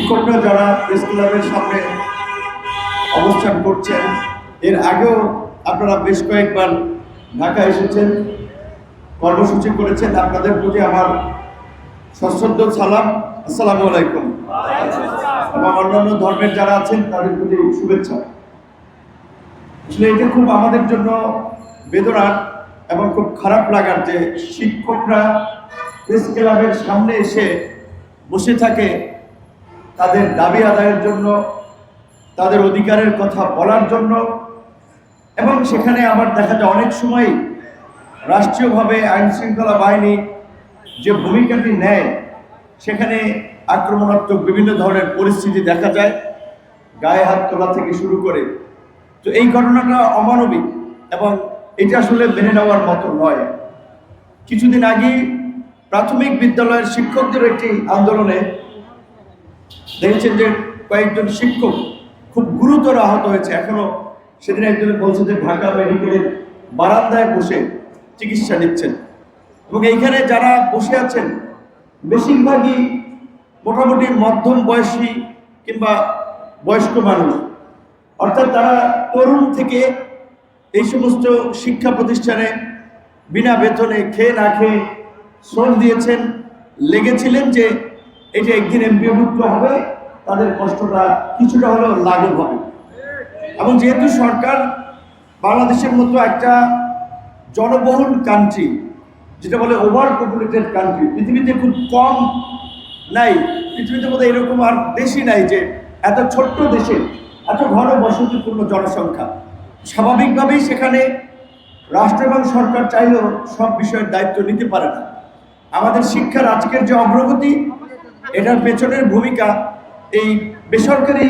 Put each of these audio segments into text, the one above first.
শিক্ষকরা যারা প্রেস ক্লাবের সামনে অবস্থান করছেন, এর আগেও আপনারা বেশ কয়েকবার ঢাকা এসেছেন, কর্মসূচি করেছেন, আপনাদের প্রতি আমার সশ্রদ্ধ সালাম, আসসালামু আলাইকুম। এবং অন্যান্য ধর্মের যারা আছেন তাদের প্রতি শুভেচ্ছা। আসলে এটা খুব আমাদের জন্য বেদনার এবং খুব খারাপ লাগার যে শিক্ষকরা প্রেস ক্লাবের সামনে এসে বসে থাকে তাদের দাবি আদায়ের জন্য, তাদের অধিকারের কথা বলার জন্য। এবং সেখানে আবার দেখা যায় অনেক সময় রাষ্ট্রীয়ভাবে আইন শৃঙ্খলা বাহিনী যে ভূমিকাটি নেয় সেখানে আক্রমণাত্মক বিভিন্ন ধরনের পরিস্থিতি দেখা যায়, গায়ে হাত তোলা থেকে শুরু করে। তো এই ঘটনাটা অমানবিক এবং এটা আসলে মেনে নেওয়ার মতো নয়। কিছুদিন আগে প্রাথমিক বিদ্যালয়ের শিক্ষকদের একটি আন্দোলনে দেখেছেন যে কয়েকজন শিক্ষক খুব গুরুতর আহত হয়েছে। এখনো সেদিন একজন বলছে যে ঢাকা মেডিকেলের বারান্দায় বসে চিকিৎসা নিচ্ছেন। এবং এইখানে যারা বসে আছেন বেশিরভাগই মোটামুটি মধ্যম বয়সী কিংবা বয়স্ক মানুষ, অর্থাৎ তারা তরুণ থেকে এই সমস্ত শিক্ষা প্রতিষ্ঠানে বিনা বেতনে খেয়ে না খেয়ে শ্রম দিয়েছেন, লেগেছিলেন যে এটা একদিন এমপিওভুক্ত হবে, তাদের কষ্টটা কিছুটা হলেও লাঘব হবে। এবং যেহেতু সরকার বাংলাদেশের মতো একটা জনবহুল কান্ট্রি, যেটা বলে ওভার পপুলেটেড কান্ট্রি, পৃথিবীতে খুব কম নাই, পৃথিবীতে বোধহয় এরকম আর দেশই নাই যে এত ছোট্ট দেশে এত ঘন বসতিপূর্ণ জনসংখ্যা। স্বাভাবিকভাবেই সেখানে রাষ্ট্র এবং সরকার চাইলেও সব বিষয়ের দায়িত্ব নিতে পারে না। আমাদের শিক্ষার আজকের যে অগ্রগতি, এটার পেছনের ভূমিকা এই বেসরকারি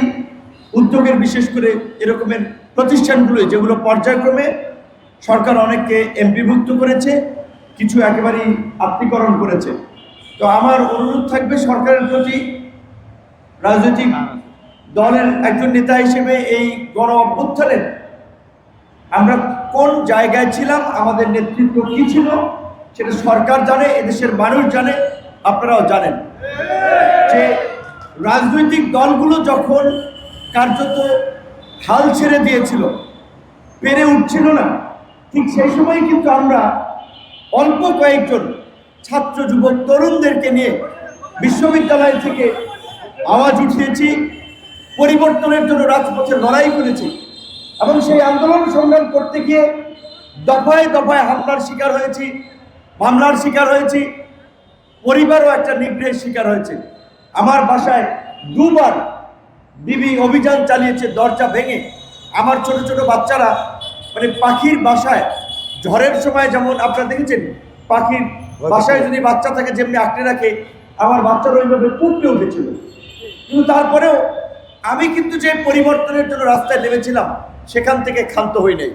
উদ্যোগের, বিশেষ করে এরকমের প্রতিষ্ঠানগুলো যেগুলো পর্যায়ক্রমে সরকার অনেককে এমপিভুক্ত করেছে, কিছু একেবারেই আত্মীকরণ করেছে। তো আমার অনুরোধ থাকবে সরকারের প্রতি, রাজনৈতিক দলের একজন নেতা হিসেবে এই গণ অভ্যুত্থানের আমরা কোন জায়গায় ছিলাম, আমাদের নেতৃত্ব কি ছিল সেটা সরকার জানে, এদেশের মানুষ জানে, আপনারাও জানেন। যে রাজনৈতিক দলগুলো যখন কার্যত হাল ছেড়ে দিয়েছিল, পেরে উঠছিল না, ঠিক সেই সময় কিন্তু আমরা অল্প কয়েকজন ছাত্র যুবক তরুণদেরকে নিয়ে বিশ্ববিদ্যালয় থেকে আওয়াজ উঠিয়েছি, পরিবর্তনের জন্য রাজপথে লড়াই করেছি। এবং সেই আন্দোলন সংগ্রাম করতে গিয়ে দফায় দফায় হামলার শিকার হয়েছি, মামলার শিকার হয়েছি, পরিবারও একটা নিগ্রহের শিকার হয়েছে। আমার বাসায় দুবার ডিবি অভিযান চালিয়েছে দরজা ভেঙে। আমার ছোট ছোট বাচ্চারা মানে পাখির বাসায় ঝড়ের সময় যেমন আপনারা দেখেছেন পাখির বাসায় যদি বাচ্চা থাকে যেমনি আঁকড়ে রাখে, আমার বাচ্চারা ওইভাবে পুড়তে উঠেছিল। কিন্তু তারপরেও আমি কিন্তু যে পরিবর্তনের জন্য রাস্তায় নেমেছিলাম সেখান থেকে ক্ষান্ত হই নাই।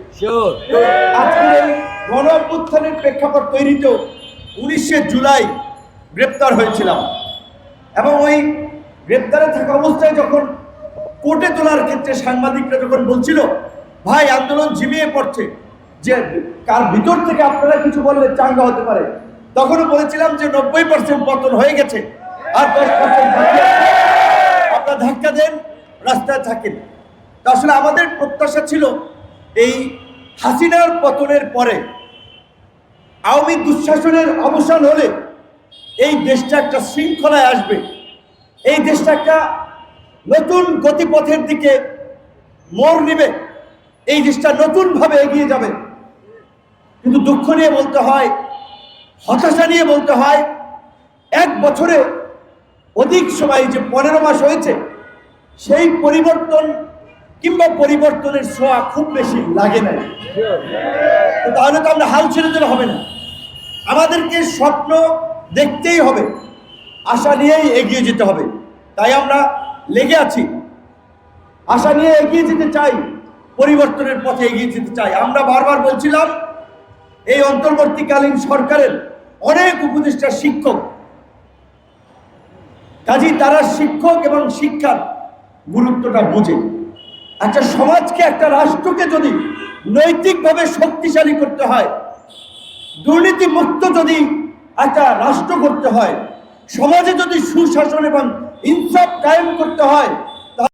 আজকের এই গণ অভ্যুত্থানের প্রেক্ষাপট তৈরিতেও 19শে জুলাই গ্রেপ্তার হয়েছিলাম। এবং ওই গ্রেপ্তারে থাকা অবস্থায় যখন কোর্টে তোলার ক্ষেত্রে সাংবাদিকরা যখন বলছিল ভাই আন্দোলন ঝিমিয়ে পড়ছে, যে কার ভিতর থেকে আপনারা কিছু বললে চাঙ্গা হতে পারে, তখনও বলেছিলাম যে 90% পতন হয়ে গেছে, আর 10% বাকি আছে, আপনারা ধাক্কা দেন, রাস্তায় থাকেন। তো আসলে আমাদের প্রত্যাশা ছিল এই হাসিনার পতনের পরে আওয়ামী দুঃশাসনের অবসান হলে এই দেশটা একটা শৃঙ্খলায় আসবে, এই দেশটা একটা নতুন গতিপথের দিকে মোড় নেবে, এই দেশটা নতুনভাবে এগিয়ে যাবে। কিন্তু দুঃখ নিয়ে বলতে হয়, হতাশা নিয়ে বলতে হয়, 1 বছরে অধিক সময় যে 15 মাস হয়েছে, সেই পরিবর্তন কিংবা পরিবর্তনের ছোঁয়া খুব বেশি লাগে না। তাহলে তো আমরা হাল ছেড়ে দিলে হবে না, আমাদেরকে স্বপ্ন দেখতেই হবে, আশা নিয়েই এগিয়ে যেতে হবে। তাই আমরা লেগে আছি, আশা নিয়ে এগিয়ে যেতে চাই, পরিবর্তনের পথে এগিয়ে যেতে চাই। আমরা বারবার বলছিলাম এই অন্তর্বর্তীকালীন সরকারের অনেক উপদেষ্টা শিক্ষক, কাজেই তারা শিক্ষক এবং শিক্ষার গুরুত্বটা বোঝে। একটা সমাজকে, একটা রাষ্ট্রকে যদি নৈতিকভাবে শক্তিশালী করতে হয়, দুর্নীতিমুক্ত যদি একটা রাষ্ট্র করতে হয়, সমাজে যদি সুশাসন এবং ইনসাফ কায়েম করতে হয়।